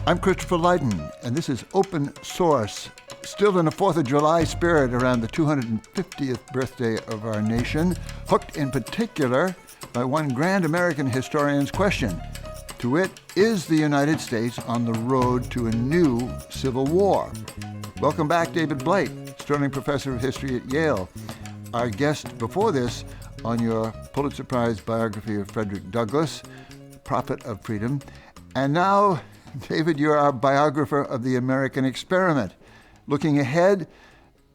I'm Christopher Lydon, and this is Open Source, still in the 4th of July spirit around the 250th birthday of our nation, hooked in particular by one grand American historian's question. To wit, is the United States on the road to a new civil war? Welcome back, David Blight, Sterling Professor of History at Yale. Our guest before this on your Pulitzer Prize biography of Frederick Douglass, Prophet of Freedom. And now, David, you're our biographer of the American experiment, looking ahead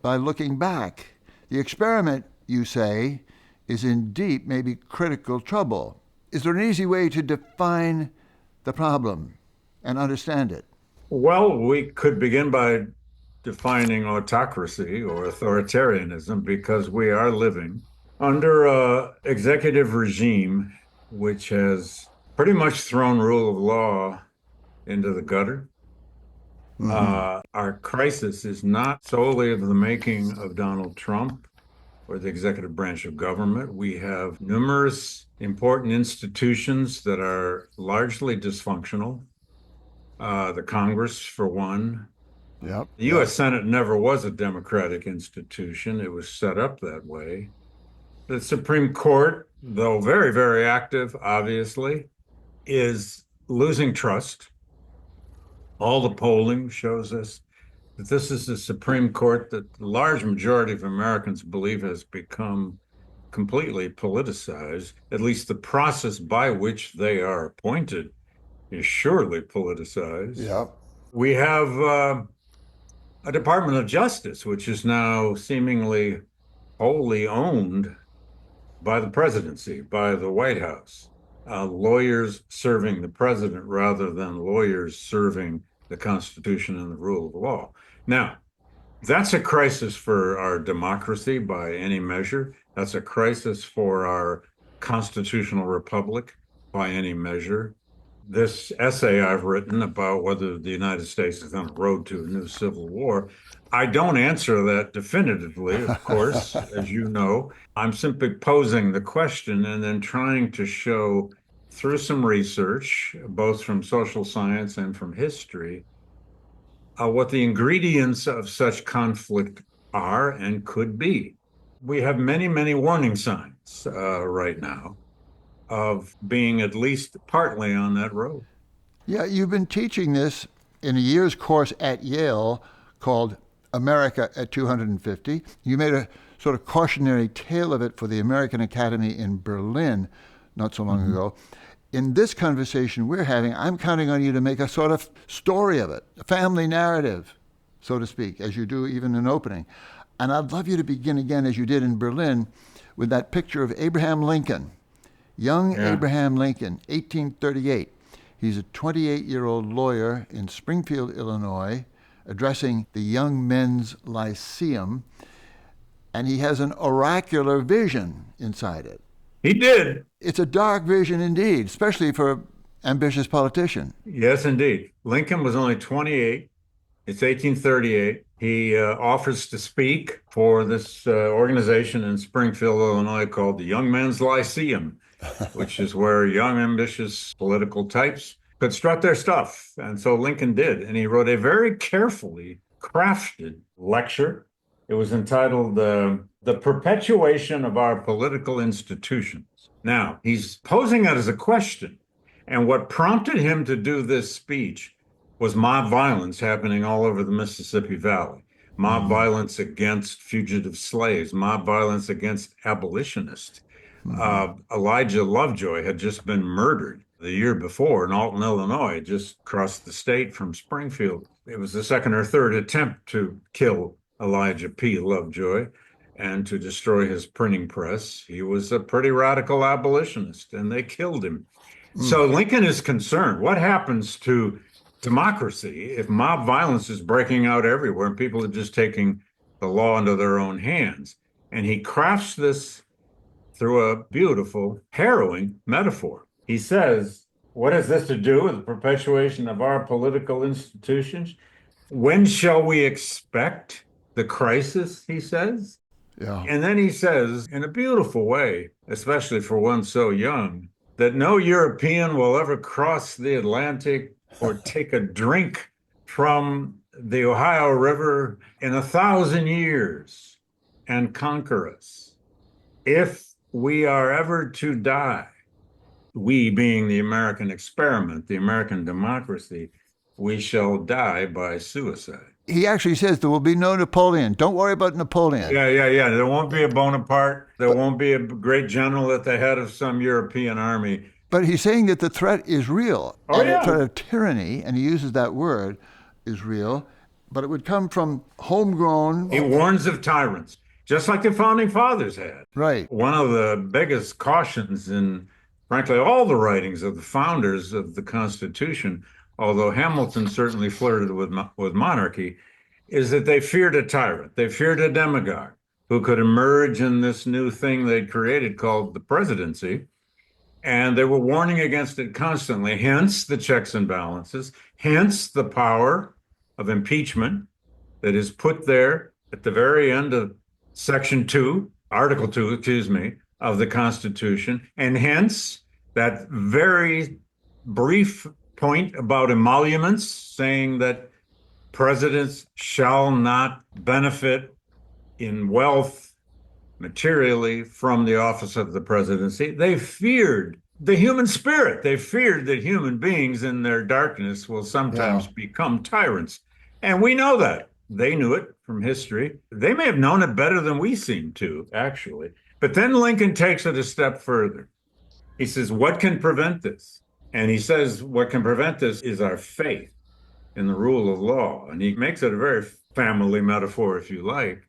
by looking back. The experiment, you say, is in deep, maybe critical trouble. Is there an easy way to define the problem and understand it? Well, we could begin by defining autocracy or authoritarianism, because we are living under an executive regime which has pretty much thrown rule of law into the gutter. Our crisis is not solely of the making of Donald Trump or the executive branch of government. We have numerous important institutions that are largely dysfunctional. The Congress, for one. Yep. The U.S. Senate never was a democratic institution. It was set up that way. The Supreme Court, though very, very active, obviously, is losing trust. All the polling shows us that this is a Supreme Court that the large majority of Americans believe has become completely politicized. At least the process by which they are appointed is surely politicized. Yep. We have a Department of Justice, which is now seemingly wholly owned by the presidency, by the White House. Lawyers serving the president rather than lawyers serving the Constitution and the rule of law. Now, that's a crisis for our democracy by any measure. That's a crisis for our constitutional republic by any measure. This essay I've written about whether the United States is on the road to a new civil war, I don't answer that definitively, of course, as you know. I'm simply posing the question and then trying to show through some research, both from social science and from history, what the ingredients of such conflict are and could be. We have many, many warning signs right now of being at least partly on that road. Yeah, you've been teaching this in a year's course at Yale called America at 250. You made a sort of cautionary tale of it for the American Academy in Berlin not so long ago. In this conversation we're having, I'm counting on you to make a sort of story of it, a family narrative, so to speak, as you do even in opening. And I'd love you to begin again, as you did in Berlin, with that picture of Abraham Lincoln. Young Abraham Lincoln, 1838. He's a 28-year-old lawyer in Springfield, Illinois, addressing the Young Men's Lyceum, and he has an oracular vision inside it. He did. It's a dark vision indeed, especially for an ambitious politician. Yes, indeed. Lincoln was only 28. It's 1838. He offers to speak for this organization in Springfield, Illinois called the Young Men's Lyceum, which is where young, ambitious political types could strut their stuff. And so Lincoln did. And he wrote a very carefully crafted lecture. It was entitled The Perpetuation of Our Political Institutions. Now, he's posing that as a question. And what prompted him to do this speech was mob violence happening all over the Mississippi Valley. Mob violence against fugitive slaves, mob violence against abolitionists. Elijah Lovejoy had just been murdered the year before in Alton, Illinois, just across the state from Springfield. It was the second or third attempt to kill Elijah P. Lovejoy and to destroy his printing press. He was a pretty radical abolitionist, and they killed him. So Lincoln is concerned. What happens to democracy if mob violence is breaking out everywhere and people are just taking the law into their own hands? And he crafts this through a beautiful, harrowing metaphor. He says, what has this to do with the perpetuation of our political institutions? When shall we expect the crisis, he says? Yeah. And then he says, in a beautiful way, especially for one so young, that no European will ever cross the Atlantic or take a drink from the Ohio River in 1,000 years and conquer us. If we are ever to die, we being the American experiment, the American democracy, we shall die by suicide. He actually says there will be no Napoleon. Don't worry about Napoleon. Yeah. There won't be a Bonaparte. There But, won't be a great general at the head of some European army. but he's saying that the threat is real. Oh, and yeah. the threat of tyranny, and he uses that word, is real. But it would come from homegrown. He warns of tyrants, just like the founding fathers had. Right. One of the biggest cautions in, frankly, all the writings of the founders of the Constitution, although Hamilton certainly flirted with monarchy, is that they feared a tyrant. They feared a demagogue who could emerge in this new thing they'd created called the presidency. And they were warning against it constantly, hence the checks and balances, hence the power of impeachment that is put there at the very end of Section 2, Article 2, excuse me, of the Constitution, and hence that very brief point about emoluments, saying that presidents shall not benefit in wealth materially from the office of the presidency. They feared the human spirit. They feared that human beings in their darkness will sometimes become tyrants. And we know that. They knew it from history. They may have known it better than we seem to, actually. But then Lincoln takes it a step further. He says, what can prevent this? And he says, what can prevent this is our faith in the rule of law. And he makes it a very family metaphor, if you like.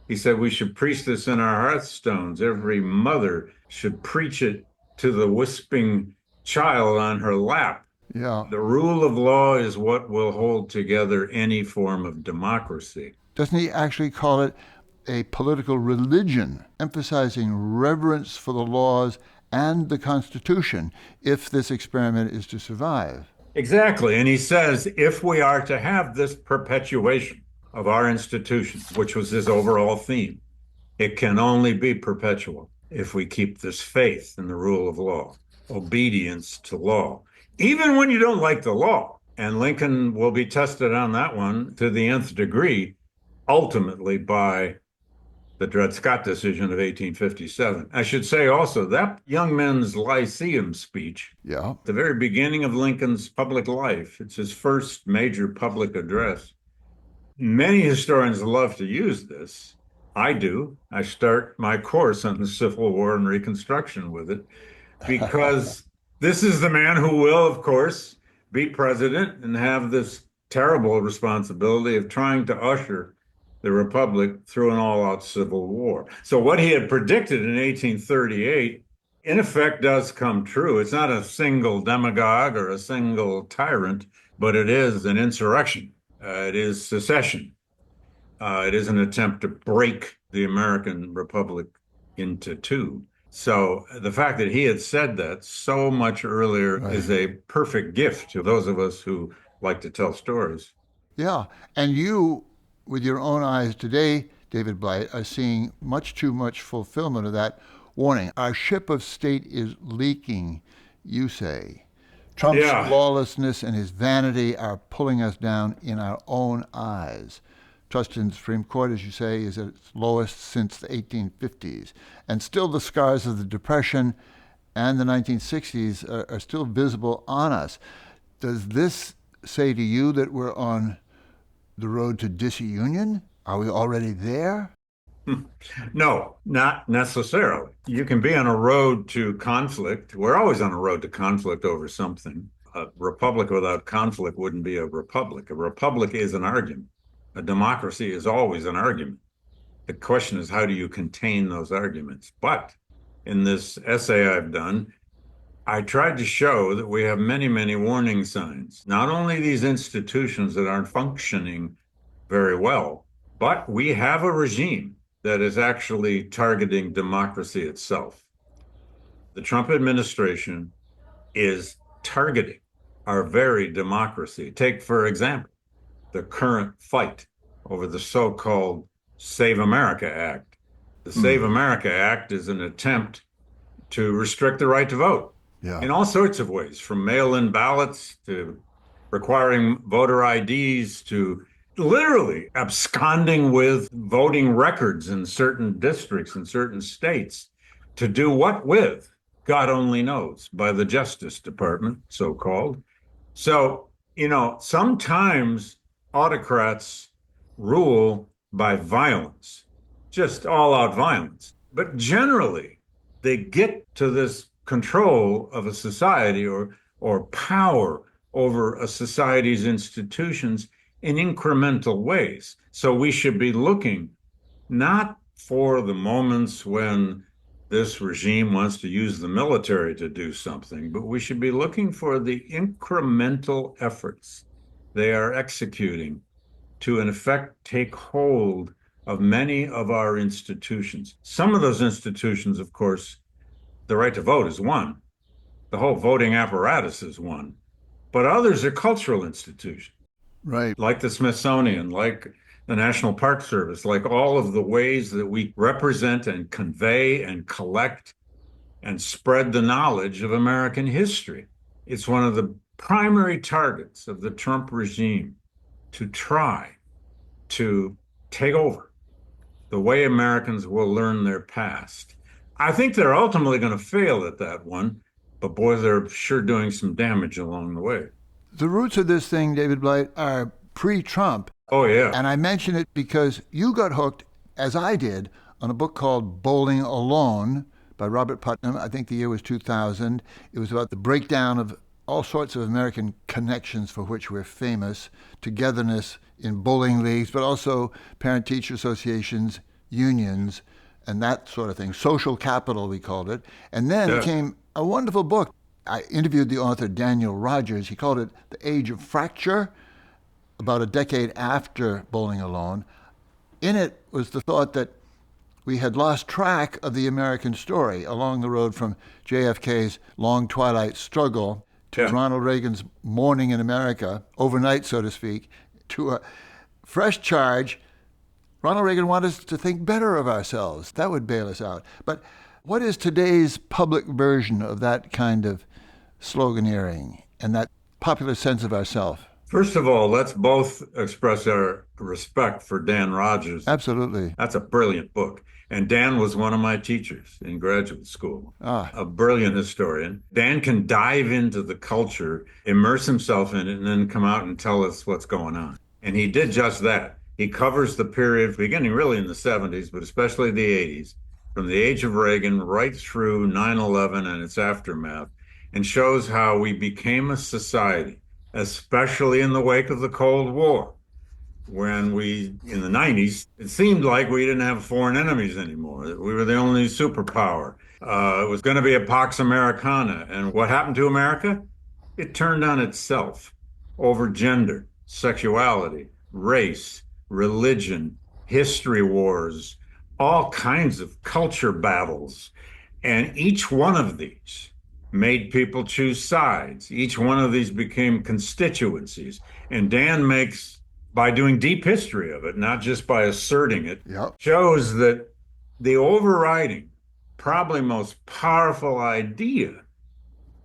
He said we should preach this in our hearthstones. Every mother should preach it to the wisping child on her lap. Yeah. The rule of law is what will hold together any form of democracy. Doesn't he actually call it a political religion, emphasizing reverence for the laws and the Constitution if this experiment is to survive? Exactly. And he says if we are to have this perpetuation of our institutions, which was his overall theme, it can only be perpetual if we keep this faith in the rule of law, obedience to law, even when you don't like the law. And Lincoln will be tested on that one to the nth degree, ultimately by the Dred Scott decision of 1857. I should say also that Young Men's Lyceum speech, Yeah. the very beginning of Lincoln's public life, it's his first major public address. Many historians love to use this. I do. I start my course on the Civil War and Reconstruction with it because this is the man who will, of course, be president and have this terrible responsibility of trying to usher the Republic through an all-out civil war. So what he had predicted in 1838, in effect, does come true. It's not a single demagogue or a single tyrant, but it is an insurrection. It is secession. It is an attempt to break the American Republic into two. So the fact that he had said that so much earlier is a perfect gift to those of us who like to tell stories. Yeah. And you, with your own eyes today, David Blight, are seeing much too much fulfillment of that warning. Our ship of state is leaking, you say. Trump's lawlessness and his vanity are pulling us down in our own eyes. Trust in the Supreme Court, as you say, is at its lowest since the 1850s. And still the scars of the Depression and the 1960s are still visible on us. Does this say to you that we're on the road to disunion? Are we already there? No, not necessarily. You can be on a road to conflict. We're always on a road to conflict over something. A republic without conflict wouldn't be a republic. A republic is an argument. A democracy is always an argument. The question is, how do you contain those arguments? But in this essay I've done, I tried to show that we have many, many warning signs. Not only these institutions that aren't functioning very well, but we have a regime that is actually targeting democracy itself. The Trump administration is targeting our very democracy. Take, for example, the current fight over the so-called Save America Act. The Save America Act is an attempt to restrict the right to vote in all sorts of ways, from mail-in ballots to requiring voter IDs, to literally absconding with voting records in certain districts in certain states. To do what with? God only knows, by the Justice Department, so called. So, sometimes autocrats rule by violence, just all out violence. But generally, they get to this control of a society or power over a society's institutions in incremental ways. So we should be looking not for the moments when this regime wants to use the military to do something, but we should be looking for the incremental efforts they are executing to, in effect, take hold of many of our institutions. Some of those institutions, of course, the right to vote is one, the whole voting apparatus is one, but others are cultural institutions. Right. Like the Smithsonian, like the National Park Service, like all of the ways that we represent and convey and collect and spread the knowledge of American history. It's one of the primary targets of the Trump regime to try to take over the way Americans will learn their past. I think they're ultimately going to fail at that one, but boy, they're sure doing some damage along the way. The roots of this thing, David Blight, are pre-Trump. Oh, yeah. And I mention it because you got hooked, as I did, on a book called Bowling Alone by Robert Putnam. I think the year was 2000. It was about the breakdown of all sorts of American connections for which we're famous, togetherness in bowling leagues, but also parent-teacher associations, unions, and that sort of thing. Social capital, we called it. And then it came a wonderful book. I interviewed the author, Daniel Rogers. He called it The Age of Fracture, about a decade after Bowling Alone. In it was the thought that we had lost track of the American story along the road from JFK's long twilight struggle to Ronald Reagan's morning in America, overnight, so to speak, to a fresh charge. Ronald Reagan wanted us to think better of ourselves. That would bail us out. But what is today's public version of that kind of sloganeering and that popular sense of ourself? First of all, let's both express our respect for Dan Rogers. Absolutely. That's a brilliant book. And Dan was one of my teachers in graduate school, a brilliant historian. Dan can dive into the culture, immerse himself in it, and then come out and tell us what's going on. And he did just that. He covers the period beginning really in the 70s, but especially the 80s, from the age of Reagan right through 9/11 and its aftermath, and shows how we became a society, especially in the wake of the Cold War, when in the 90s, it seemed like we didn't have foreign enemies anymore. We were the only superpower. It was going to be a Pax Americana. And what happened to America? It turned on itself over gender, sexuality, race, religion, history wars, all kinds of culture battles. And each one of these made people choose sides. Each one of these became constituencies. And Dan makes, by doing deep history of it, not just by asserting it, shows that the overriding, probably most powerful idea,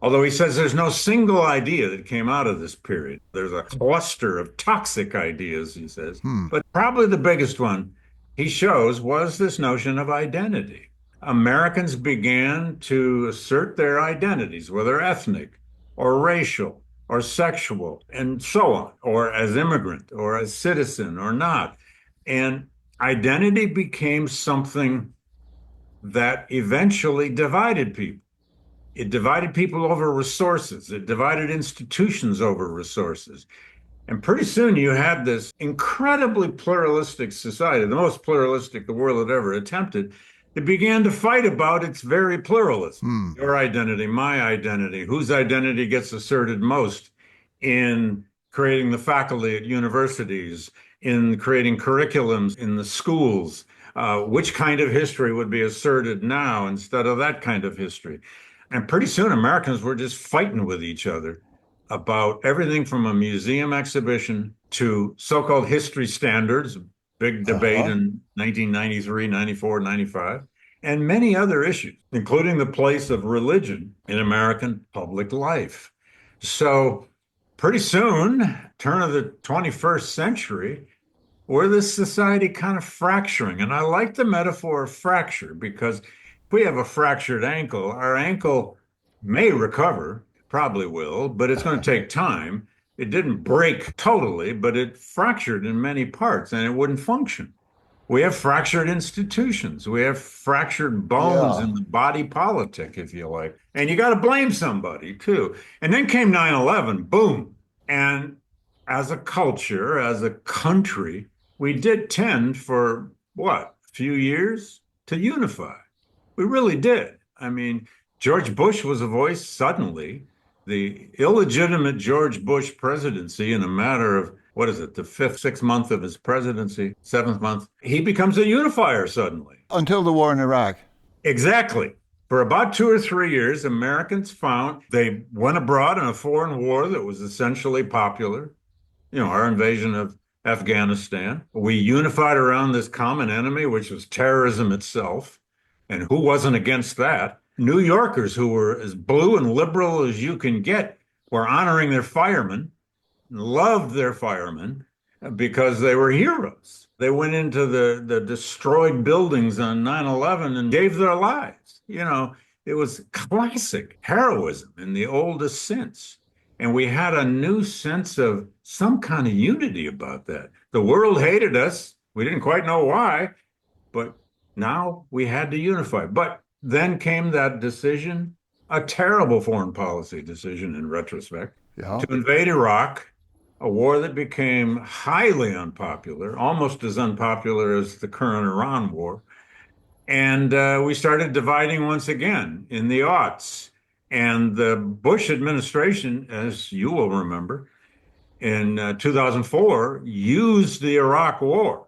although he says there's no single idea that came out of this period. There's a cluster of toxic ideas, he says. But probably the biggest one he shows was this notion of identity. Americans began to assert their identities, whether ethnic or racial or sexual and so on, or as immigrant or as citizen or not. And identity became something that eventually divided people. It divided people over resources. It divided institutions over resources. And pretty soon you had this incredibly pluralistic society, the most pluralistic the world had ever attempted. It began to fight about its very pluralism. Your identity, my identity, whose identity gets asserted most in creating the faculty at universities, in creating curriculums in the schools, which kind of history would be asserted now instead of that kind of history. And pretty soon Americans were just fighting with each other about everything from a museum exhibition to so-called history standards, big debate in 1993, 94, 95, and many other issues, including the place of religion in American public life. So pretty soon, turn of the 21st century, where this society kind of fracturing. And I like the metaphor of fracture because if we have a fractured ankle, our ankle may recover, probably will, but it's going to take time. It didn't break totally, but it fractured in many parts and it wouldn't function. We have fractured institutions. We have fractured bones Yeah. in the body politic, if you like. And you got to blame somebody too. And then came 9/11, boom. And as a culture, as a country, we did tend for what, a few years to unify. We really did. I mean, George Bush was a voice suddenly. The illegitimate George Bush presidency, in a matter of, what is it, the fifth, sixth month of his presidency, seventh month, he becomes a unifier suddenly. Until the war in Iraq. Exactly. For about 2 or 3 years, Americans found they went abroad in a foreign war that was essentially popular, our invasion of Afghanistan. We unified around this common enemy, which was terrorism itself. And who wasn't against that? New Yorkers who were as blue and liberal as you can get were honoring their firemen, loved their firemen because they were heroes. They went into the destroyed buildings on 9/11 and gave their lives. It was classic heroism in the oldest sense. And we had a new sense of some kind of unity about that. The world hated us. We didn't quite know why, but now we had to unify. But then came that decision, a terrible foreign policy decision in retrospect, Yeah. to invade Iraq, a war that became highly unpopular, almost as unpopular as the current Iran war. And we started dividing once again in the aughts. And the Bush administration, as you will remember, in 2004, used the Iraq war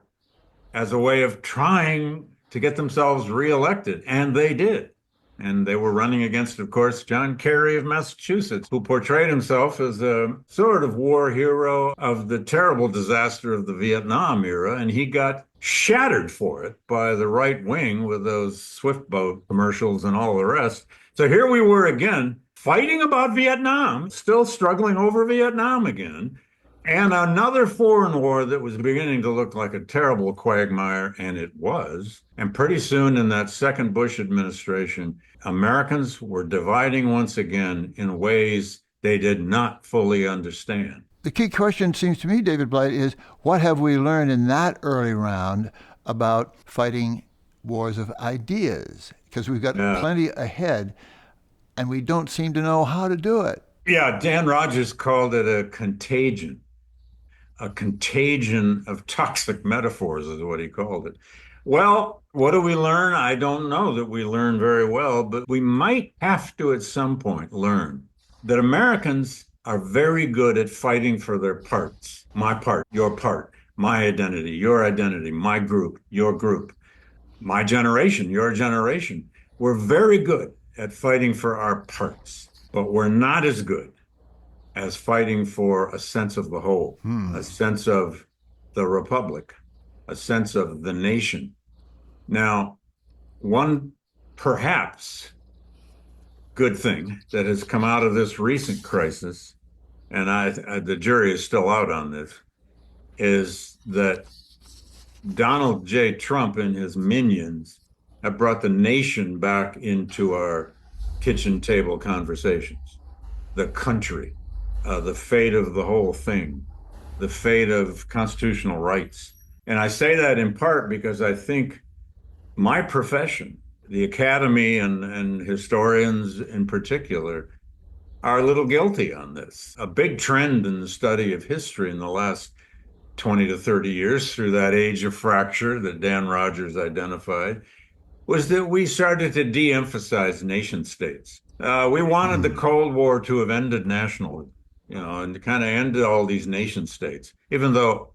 as a way of trying to get themselves reelected. And they did. And they were running against, of course, John Kerry of Massachusetts, who portrayed himself as a sort of war hero of the terrible disaster of the Vietnam era. And he got shattered for it by the right wing with those Swift boat commercials and all the rest. So here we were again, fighting about Vietnam, still struggling over Vietnam again. And another foreign war that was beginning to look like a terrible quagmire, and it was. And pretty soon in that second Bush administration, Americans were dividing once again in ways they did not fully understand. The key question, seems to me, David Blight, is what have we learned in that early round about fighting wars of ideas? Because we've got plenty ahead, and we don't seem to know how to do it. Yeah, Dan Rogers called it a contagion of toxic metaphors is what he called it. Well, what do we learn? I don't know that we learn very well, but we might have to at some point learn that Americans are very good at fighting for their parts. My part, your part, my identity, my group, your group, my generation, your generation. We're very good at fighting for our parts, but we're not as good as fighting for a sense of the whole, a sense of the republic, a sense of the nation. Now, one perhaps good thing that has come out of this recent crisis, and the jury is still out on this, is that Donald J. Trump and his minions have brought the nation back into our kitchen table conversations, the country. The fate of the whole thing, the fate of constitutional rights. And I say that in part because I think my profession, the academy and historians in particular, are a little guilty on this. A big trend in the study of history in the last 20 to 30 years through that age of fracture that Dan Rogers identified was that we started to de-emphasize nation states. We wanted the Cold War to have ended nationalism. And to kind of end all these nation states, even though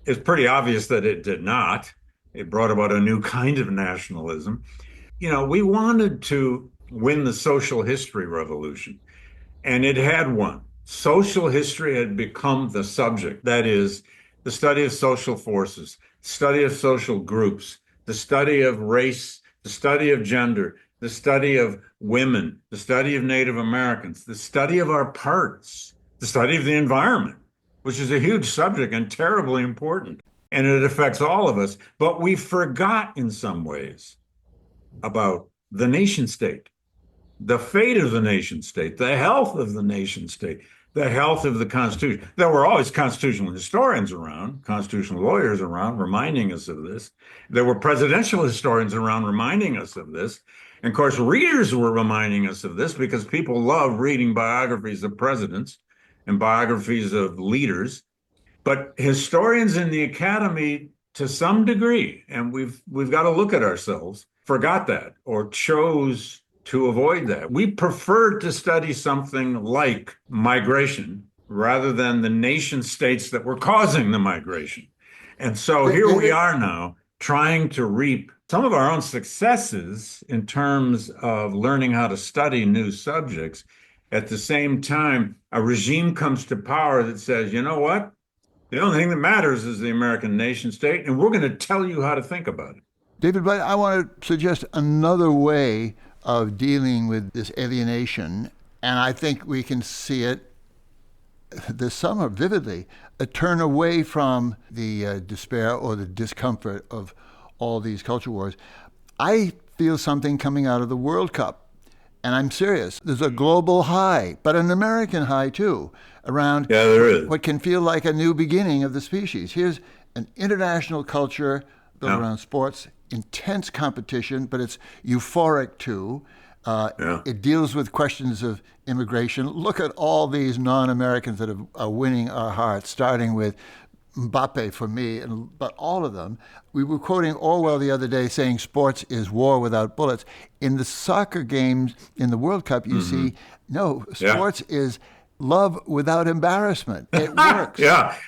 it's pretty obvious that it did not. It brought about a new kind of nationalism. We wanted to win the social history revolution, and it had won. Social history had become the subject. That is, the study of social forces, study of social groups, the study of race, the study of gender, the study of women, the study of Native Americans, the study of our parts, the study of the environment, which is a huge subject and terribly important. And it affects all of us. But we forgot in some ways about the nation state, the fate of the nation state, the health of the nation state, the health of the Constitution. There were always constitutional historians around, constitutional lawyers around reminding us of this. There were presidential historians around reminding us of this. And of course, readers were reminding us of this because people love reading biographies of presidents and biographies of leaders. But historians in the academy, to some degree, and we've got to look at ourselves, forgot that or chose to avoid that. We preferred to study something like migration rather than the nation states that were causing the migration. And so here we are now trying to reap some of our own successes in terms of learning how to study new subjects. At the same time, a regime comes to power that says, you know what? The only thing that matters is the American nation state, and we're going to tell you how to think about it. David Blight, I want to suggest another way of dealing with this alienation, and I think we can see it this summer vividly, a turn away from the despair or the discomfort of all these culture wars. I feel something coming out of the World Cup, and I'm serious. There's a global high, but an American high too, around there is. What can feel like a new beginning of the species. Here's an international culture built around sports, intense competition, but it's euphoric too. It deals with questions of immigration. Look at all these non-Americans that are winning our hearts, starting with Mbappe for me, but all of them. We were quoting Orwell the other day saying sports is war without bullets. In the soccer games in the World Cup, you see, no, sports is love without embarrassment. It works.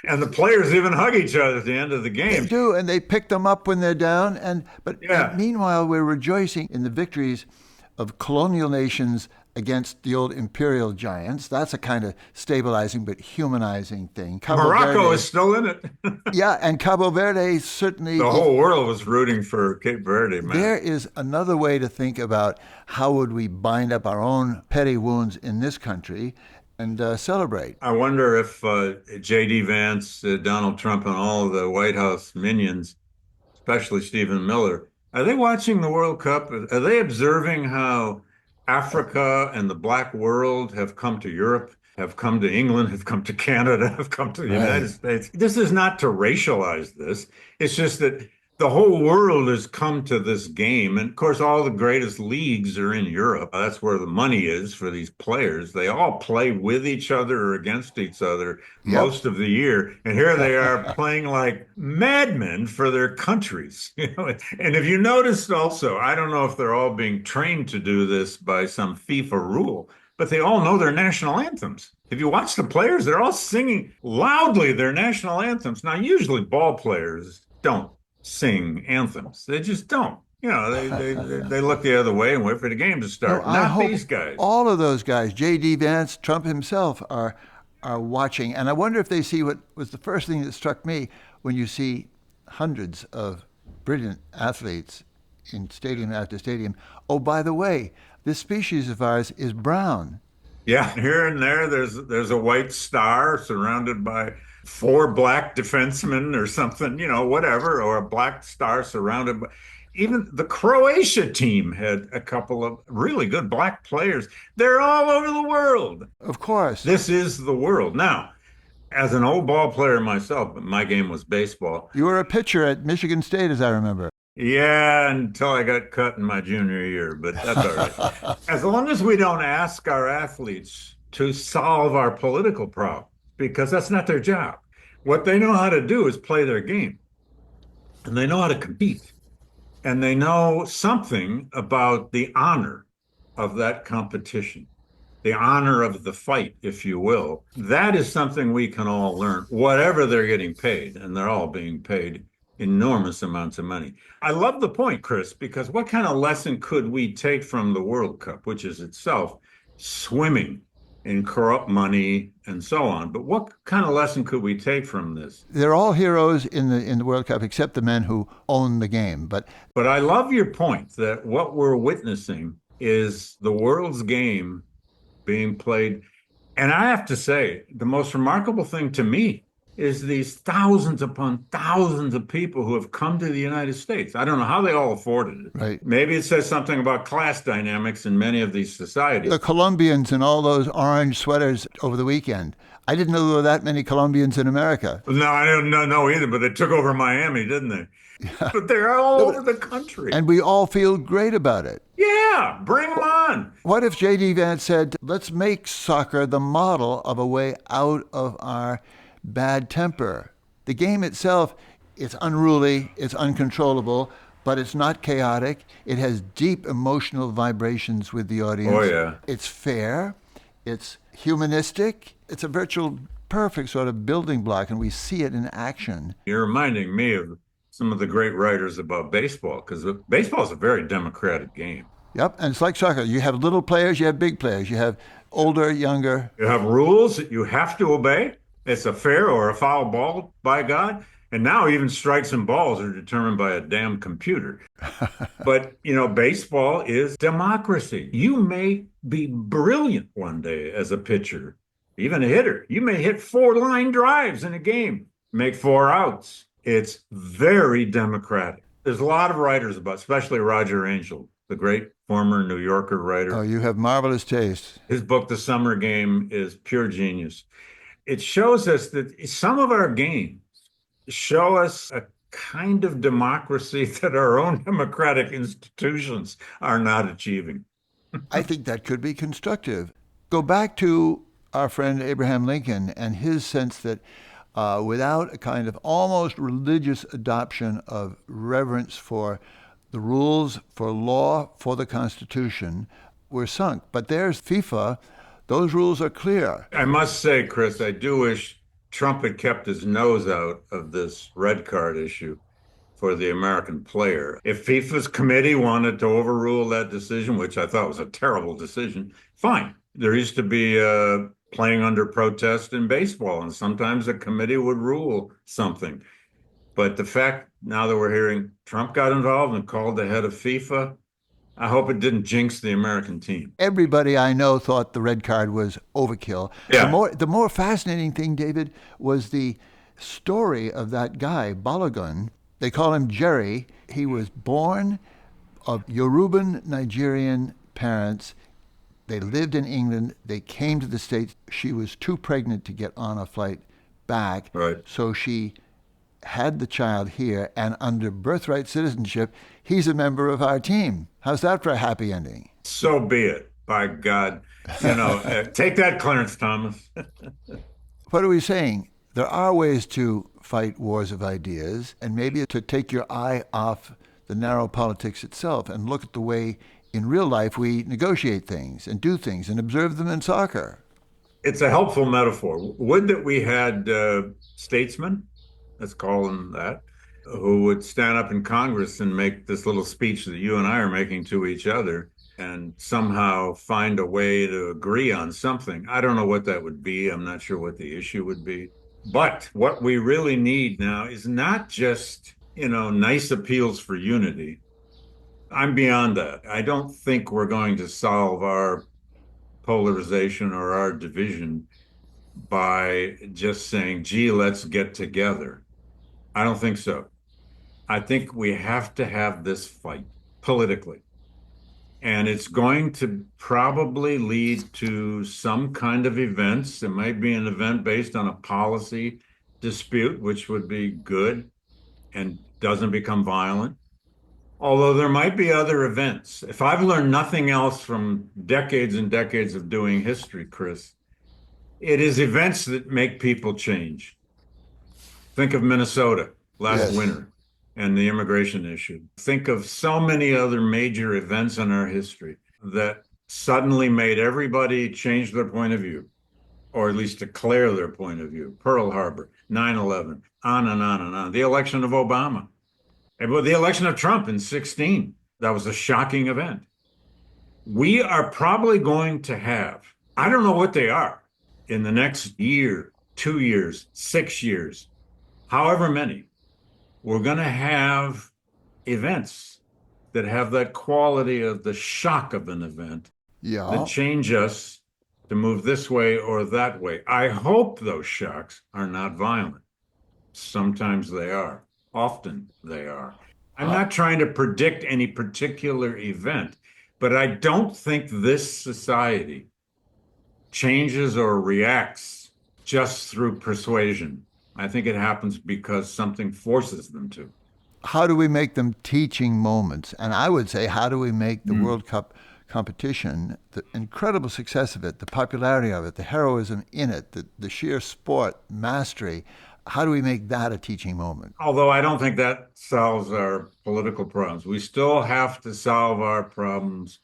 And the players even hug each other at the end of the game. They do, and they pick them up when they're down. And meanwhile, we're rejoicing in the victories of colonial nations against the old imperial giants. That's a kind of stabilizing but humanizing thing. Morocco is still in it. And Cabo Verde certainly... The whole world was rooting for Cape Verde, man. There is another way to think about how would we bind up our own petty wounds in this country and celebrate. I wonder if J.D. Vance, Donald Trump, and all of the White House minions, especially Stephen Miller, are they watching the World Cup? Are they observing how Africa and the Black world have come to Europe, have come to England, have come to Canada, have come to the United States? This is not to racialize this. It's just that the whole world has come to this game. And of course, all the greatest leagues are in Europe. That's where the money is for these players. They all play with each other or against each other most of the year. And here they are playing like madmen for their countries. And if you noticed also, I don't know if they're all being trained to do this by some FIFA rule, but they all know their national anthems. If you watch the players, they're all singing loudly their national anthems. Now, usually ball players don't sing anthems. They just don't. They look the other way and wait for the game to start. Not these guys. All of those guys, J.D. Vance, Trump himself, are watching. And I wonder if they see what was the first thing that struck me when you see hundreds of brilliant athletes in stadium after stadium. Oh, by the way, this species of ours is brown. Yeah, here and there, there's a white star surrounded by 4 black defensemen or something, whatever, or a black star surrounded by. Even the Croatia team had a couple of really good black players. They're all over the world. Of course. This is the world. Now, as an old ball player myself, my game was baseball. You were a pitcher at Michigan State, as I remember. Yeah, until I got cut in my junior year, but that's all right. As long as we don't ask our athletes to solve our political problems, because that's not their job. What they know how to do is play their game, and they know how to compete, and they know something about the honor of that competition, the honor of the fight, if you will. That is something we can all learn, whatever they're getting paid, and they're all being paid enormous amounts of money. I love the point, Chris, because what kind of lesson could we take from the World Cup, which is itself swimming in corrupt money and so on? But what kind of lesson could we take from this? They're all heroes in the World Cup, except the men who own the game. But I love your point that what we're witnessing is the world's game being played And I have to say, the most remarkable thing to me is these thousands upon thousands of people who have come to the United States. I don't know how they all afforded it. Right. Maybe it says something about class dynamics in many of these societies. The Colombians in all those orange sweaters over the weekend. I didn't know there were that many Colombians in America. No, I don't know either, but they took over Miami, didn't they? But they're all over the country. And we all feel great about it. Yeah, bring them on. What if J.D. Vance said, let's make soccer the model of a way out of our bad temper? The game itself, it's unruly, it's uncontrollable, but it's not chaotic. It has deep emotional vibrations with the audience. Oh, yeah. It's fair. It's humanistic. It's a virtual perfect sort of building block, and we see it in action. You're reminding me of some of the great writers about baseball, because baseball is a very democratic game. Yep, and it's like soccer. You have little players, you have big players. You have older, younger. You have rules that you have to obey. It's a fair or a foul ball, by God. And now even strikes and balls are determined by a damn computer. But, baseball is democracy. You may be brilliant one day as a pitcher, even a hitter. You may hit 4 line drives in a game, make 4 outs. It's very democratic. There's a lot of writers about, especially Roger Angell, the great former New Yorker writer. Oh, you have marvelous taste. His book, The Summer Game, is pure genius. It shows us that some of our games show us a kind of democracy that our own democratic institutions are not achieving. I think that could be constructive. Go back to our friend Abraham Lincoln and his sense that without a kind of almost religious adoption of reverence for the rules, for law, for the Constitution, we're sunk. But there's FIFA. Those rules are clear. I must say, Chris, I do wish Trump had kept his nose out of this red card issue for the American player. If FIFA's committee wanted to overrule that decision, which I thought was a terrible decision, fine. There used to be playing under protest in baseball, and sometimes a committee would rule something. But the fact now that we're hearing Trump got involved and called the head of FIFA, I hope it didn't jinx the American team. Everybody I know thought the red card was overkill. Yeah. The more fascinating thing, David, was the story of that guy, Balogun. They call him Jerry. He was born of Yoruban Nigerian parents. They lived in England. They came to the States. She was too pregnant to get on a flight back. Right. So she had the child here, and under birthright citizenship, he's a member of our team. How's that for a happy ending? So be it. By God. Take that, Clarence Thomas. What are we saying? There are ways to fight wars of ideas, and maybe to take your eye off the narrow politics itself and look at the way in real life we negotiate things and do things and observe them in soccer. It's a helpful metaphor. Would that we had statesmen, let's call them that, who would stand up in Congress and make this little speech that you and I are making to each other and somehow find a way to agree on something. I don't know what that would be. I'm not sure what the issue would be. But what we really need now is not just, nice appeals for unity. I'm beyond that. I don't think we're going to solve our polarization or our division by just saying, gee, let's get together. I don't think so. I think we have to have this fight politically. And it's going to probably lead to some kind of events. It might be an event based on a policy dispute, which would be good and doesn't become violent. Although there might be other events. If I've learned nothing else from decades and decades of doing history, Chris, it is events that make people change. Think of Minnesota last winter and the immigration issue. Think of so many other major events in our history that suddenly made everybody change their point of view, or at least declare their point of view. Pearl Harbor, 9/11, on and on and on. The election of Obama. And the election of Trump in 2016, that was a shocking event. We are probably going to have, I don't know what they are, in the next year, 2 years, 6 years, however many, we're going to have events that have that quality of the shock of an event that change us to move this way or that way. I hope those shocks are not violent. Sometimes they are. Often they are. I'm not trying to predict any particular event, but I don't think this society changes or reacts just through persuasion. I think it happens because something forces them to. How do we make them teaching moments? And I would say, how do we make the World Cup competition, the incredible success of it, the popularity of it, the heroism in it, the sheer sport mastery, how do we make that a teaching moment? Although I don't think that solves our political problems. We still have to solve our problems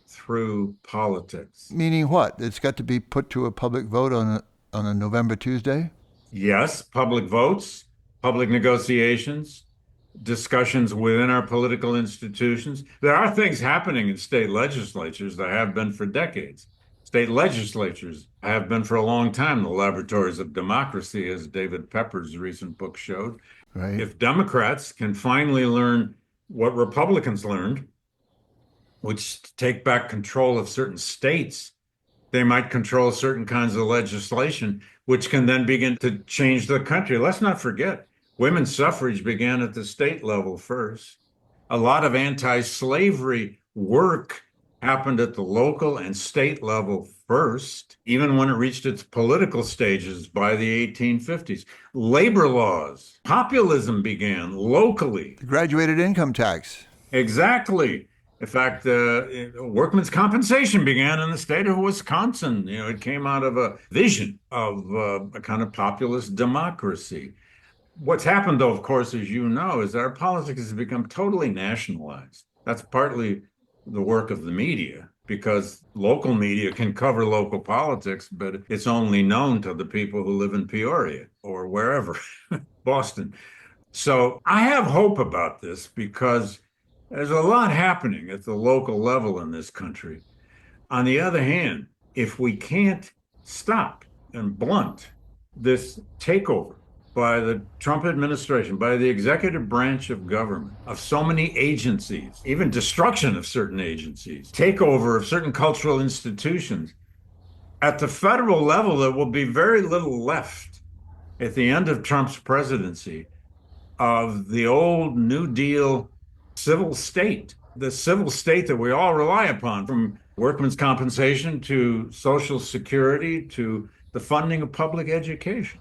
through politics. Meaning what? It's got to be put to a public vote on a November Tuesday? Yes, public votes, public negotiations, discussions within our political institutions. There are things happening in state legislatures that have been for decades. State legislatures have been for a long time the laboratories of democracy, as David Pepper's recent book showed. Right. If Democrats can finally learn what Republicans learned, which to take back control of certain states, they might control certain kinds of legislation, which can then begin to change the country. Let's not forget, women's suffrage began at the state level first. A lot of anti-slavery work happened at the local and state level first, even when it reached its political stages by the 1850s. Labor laws, populism began locally. The graduated income tax. Exactly. In fact, workmen's compensation began in the state of Wisconsin. It came out of a vision of a kind of populist democracy. What's happened, though, of course, as you know, is that our politics has become totally nationalized. That's partly the work of the media, because local media can cover local politics, but it's only known to the people who live in Peoria or wherever, Boston. So I have hope about this because there's a lot happening at the local level in this country. On the other hand, if we can't stop and blunt this takeover by the Trump administration, by the executive branch of government, of so many agencies, even destruction of certain agencies, takeover of certain cultural institutions, at the federal level, there will be very little left at the end of Trump's presidency of the old New Deal civil state, the civil state that we all rely upon, from workmen's compensation to Social Security to the funding of public education.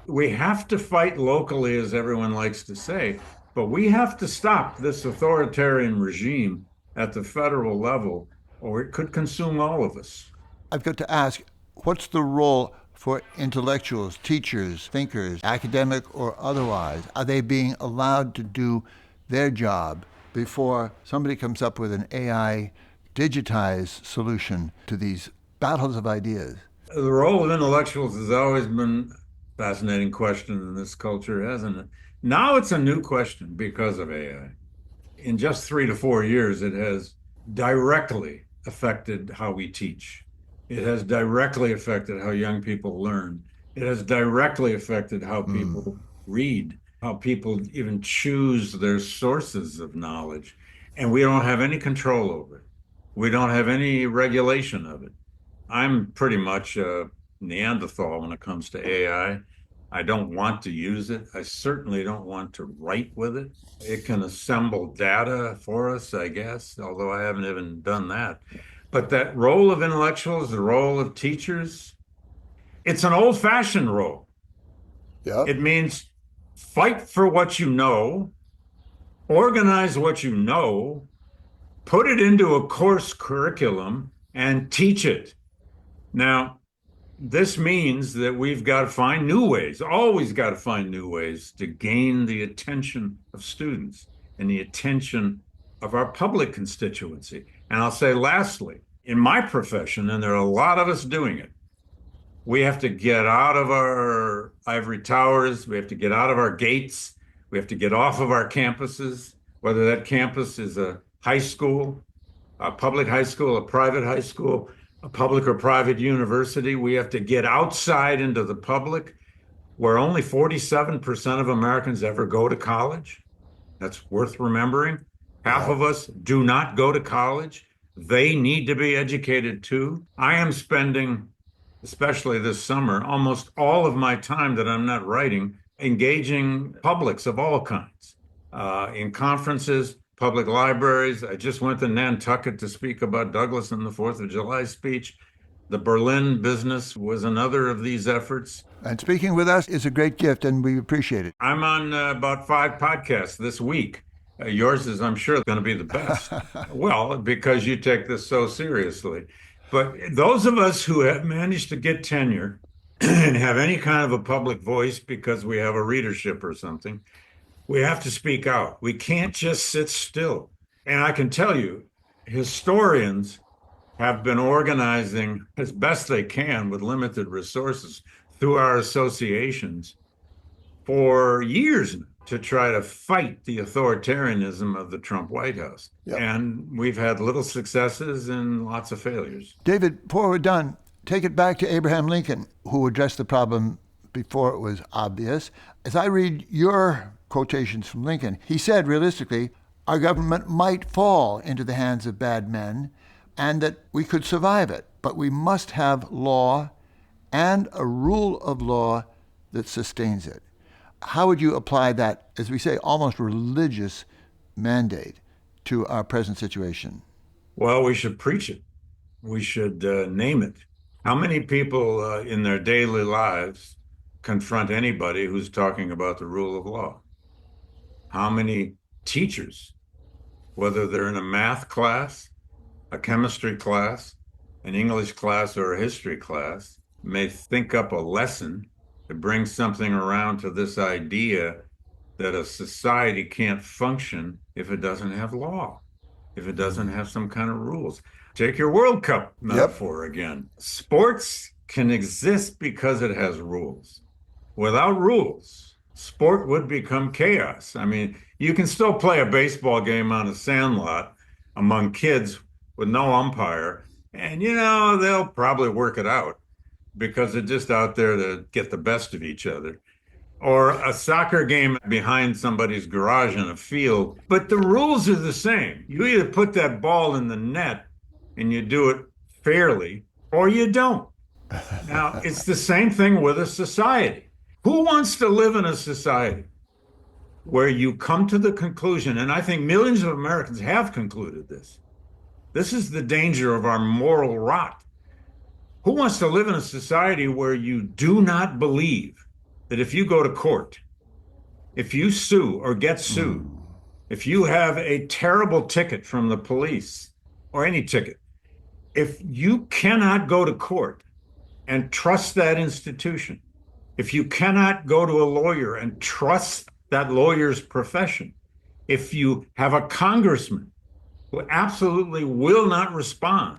We have to fight locally, as everyone likes to say, but we have to stop this authoritarian regime at the federal level, or it could consume all of us. I've got to ask, what's the role for intellectuals, teachers, thinkers, academic or otherwise? Are they being allowed to do their job before somebody comes up with an AI digitized solution to these battles of ideas? The role of intellectuals has always been a fascinating question in this culture, hasn't it? Now it's a new question because of AI. In just 3 to 4 years, it has directly affected how we teach. It has directly affected how young people learn. It has directly affected how people read, how people even choose their sources of knowledge. And we don't have any control over it. We don't have any regulation of it. I'm pretty much a Neanderthal when it comes to AI. I don't want to use it. I certainly don't want to write with it. It can assemble data for us, I guess, although I haven't even done that. But that role of intellectuals, the role of teachers, it's an old-fashioned role. Yeah. It means fight for what you know, organize what you know, put it into a course curriculum, and teach it. Now, this means that we've got to find new ways, always got to find new ways to gain the attention of students and the attention of our public constituency. And I'll say lastly, in my profession, and there are a lot of us doing it, we have to get out of our ivory towers, we have to get out of our gates, we have to get off of our campuses, whether that campus is a high school, a public high school, a private high school, a public or private university. We have to get outside into the public, where only 47% of Americans ever go to college. That's worth remembering. Half of us do not go to college. They need to be educated too. I am spending especially this summer, almost all of my time that I'm not writing, engaging publics of all kinds, in conferences, public libraries. I just went to Nantucket to speak about Douglass and the Fourth of July speech. The Berlin business was another of these efforts. And speaking with us is a great gift, and we appreciate it. I'm on about 5 podcasts this week. Yours is, I'm sure, going to be the best. Well, because you take this so seriously. But those of us who have managed to get tenure and have any kind of a public voice because we have a readership or something, we have to speak out. We can't just sit still. And I can tell you, historians have been organizing as best they can with limited resources through our associations for years to try to fight the authoritarianism of the Trump White House. Yep. And we've had little successes and lots of failures. David, before we're done, take it back to Abraham Lincoln, who addressed the problem before it was obvious. As I read your quotations from Lincoln, he said, realistically, our government might fall into the hands of bad men and that we could survive it, but we must have law and a rule of law that sustains it. How would you apply that, as we say, almost religious mandate to our present situation? Well, we should preach it. We should name it. How many people in their daily lives confront anybody who's talking about the rule of law? How many teachers, whether they're in a math class, a chemistry class, an English class, or a history class, may think up a lesson to bring something around to this idea that a society can't function if it doesn't have law, if it doesn't have some kind of rules. Take your World Cup metaphor again. Sports can exist because it has rules. Without rules, sport would become chaos. I mean, you can still play a baseball game on a sandlot among kids with no umpire, and they'll probably work it out because they're just out there to get the best of each other. Or a soccer game behind somebody's garage in a field. But the rules are the same. You either put that ball in the net and you do it fairly, or you don't. Now, it's the same thing with a society. Who wants to live in a society where you come to the conclusion, and I think millions of Americans have concluded this. This is the danger of our moral rot. Who wants to live in a society where you do not believe that if you go to court, if you sue or get sued, if you have a terrible ticket from the police or any ticket, if you cannot go to court and trust that institution, if you cannot go to a lawyer and trust that lawyer's profession, if you have a congressman who absolutely will not respond,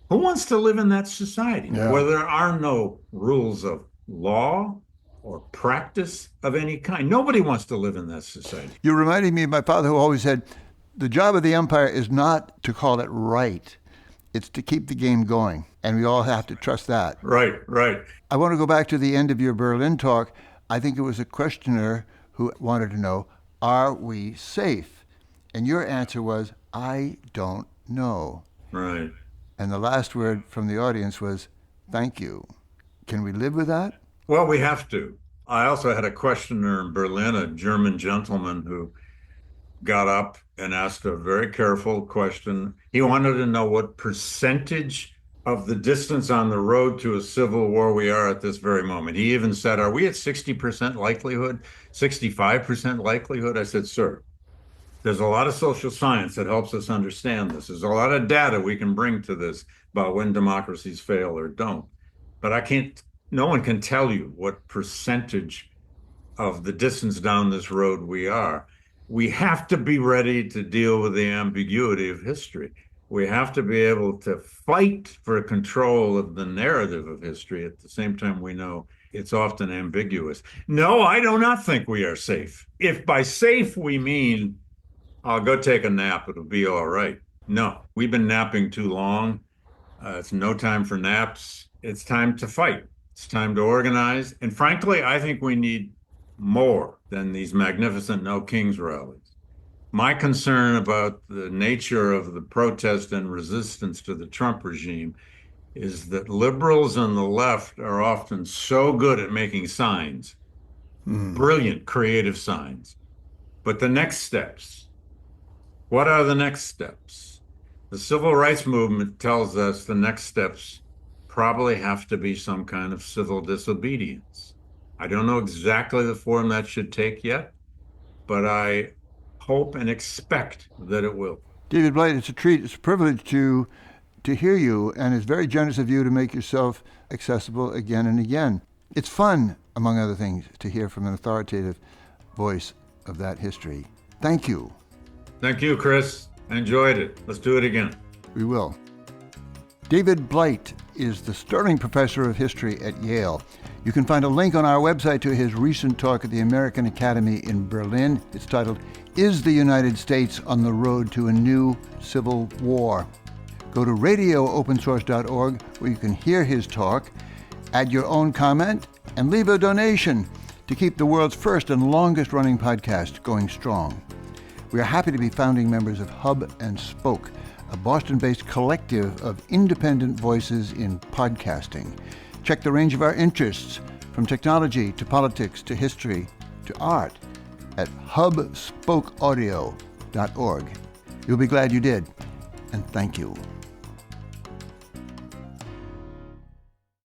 who wants to live in that society where there are no rules of law or practice of any kind? Nobody wants to live in that society. You're reminding me of my father, who always said, the job of the umpire is not to call it right. It's to keep the game going. And we all have to trust that. Right. I want to go back to the end of your Berlin talk. I think it was a questioner who wanted to know, are we safe? And your answer was, I don't know. Right. And the last word from the audience was, thank you. Can we live with that? Well, we have to. I also had a questioner in Berlin, a German gentleman who got up and asked a very careful question. He wanted to know what percentage of the distance on the road to a civil war we are at this very moment. He even said, are we at 60% likelihood, 65% likelihood? I said, sir, there's a lot of social science that helps us understand this. There's a lot of data we can bring to this about when democracies fail or don't. But no one can tell you what percentage of the distance down this road we are. We have to be ready to deal with the ambiguity of history. We have to be able to fight for control of the narrative of history. At the same time, we know it's often ambiguous. No, I do not think we are safe. If by safe we mean, I'll go take a nap, it'll be all right. No, we've been napping too long. It's no time for naps. It's time to fight. It's time to organize. And frankly, I think we need more than these magnificent No Kings rallies. My concern about the nature of the protest and resistance to the Trump regime is that liberals and the left are often so good at making signs, brilliant creative signs. But the next steps, what are the next steps? The civil rights movement tells us the next steps probably have to be some kind of civil disobedience. I don't know exactly the form that should take yet, but I hope and expect that it will. David Blight, it's a treat, it's a privilege to hear you, and it's very generous of you to make yourself accessible again and again. It's fun, among other things, to hear from an authoritative voice of that history. Thank you. Thank you, Chris. I enjoyed it. Let's do it again. We will. David Blight is the Sterling Professor of History at Yale. You can find a link on our website to his recent talk at the American Academy in Berlin. It's titled, "Is the United States on the Road to a New Civil War?" Go to radioopensource.org where you can hear his talk, add your own comment, and leave a donation to keep the world's first and longest running podcast going strong. We are happy to be founding members of Hub and Spoke, a Boston-based collective of independent voices in podcasting. Check the range of our interests, from technology to politics to history to art, at hubspokeaudio.org. You'll be glad you did, and thank you.